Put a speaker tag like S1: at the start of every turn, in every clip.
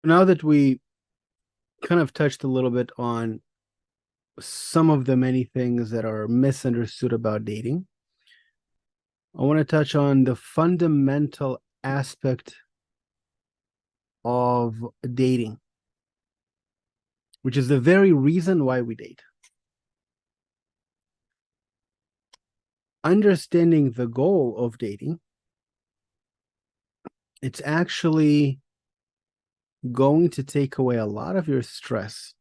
S1: Now that we kind of touched a little bit on some of the many things that are misunderstood about dating, I want to touch on the fundamental aspect of dating, which is the very reason why we date. Understanding the goal of dating, it's actually going to take away a lot of your stress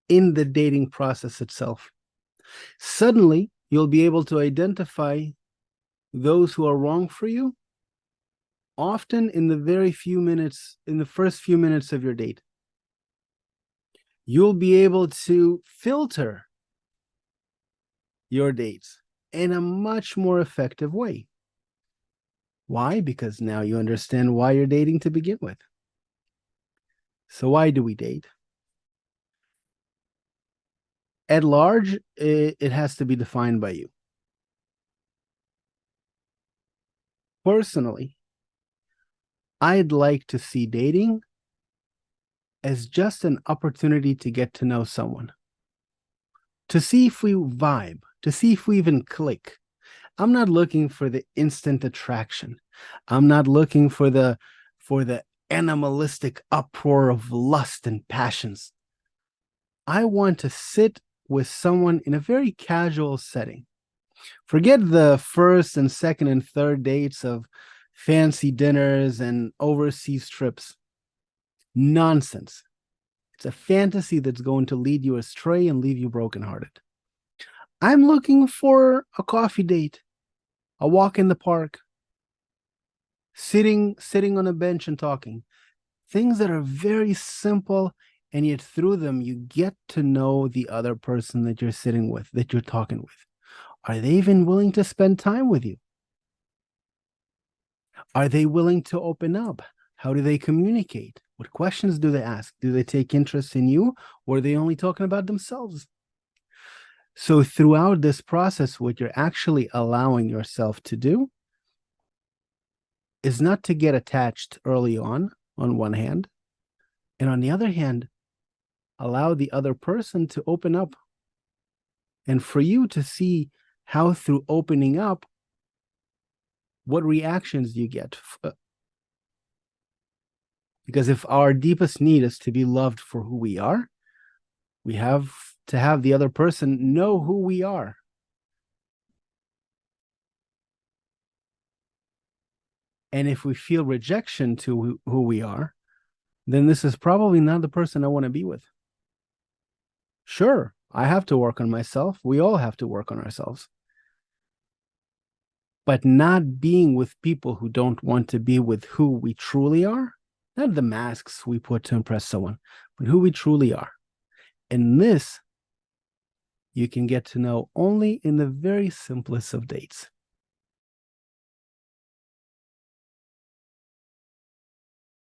S1: in the dating process itself. Suddenly, you'll be able to identify those who are wrong for you often in the first few minutes of your date. You'll be able to filter your dates in a much more effective way. Why? Because now you understand why you're dating to begin with. So why do we date? At large, it has to be defined by you. Personally, I'd like to see dating as just an opportunity to get to know someone, to see if we vibe, to see if we even click. I'm not looking for the instant attraction. I'm not looking for the animalistic uproar of lust and passions. I want to sit with someone in a very casual setting. Forget the first and second and third dates of fancy dinners and overseas trips. Nonsense. It's a fantasy that's going to lead you astray and leave you brokenhearted. I'm looking for a coffee date, a walk in the park, sitting on a bench and talking. Things that are very simple, and yet through them you get to know the other person that you're sitting with, that you're talking with. Are they even willing to spend time with you? Are they willing to open up? How do they communicate? What questions do they ask? Do they take interest in you, or are they only talking about themselves? So throughout this process, what you're actually allowing yourself to do is not to get attached early on one hand, and on the other hand, allow the other person to open up, and for you to see how through opening up, what reactions you get. Because if our deepest need is to be loved for who we are, we have to have the other person know who we are. And if we feel rejection to who we are, then this is probably not the person I want to be with. Sure, I have to work on myself. We all have to work on ourselves. But not being with people who don't want to be with who we truly are, not the masks we put to impress someone, but who we truly are. And this you can get to know only in the very simplest of dates.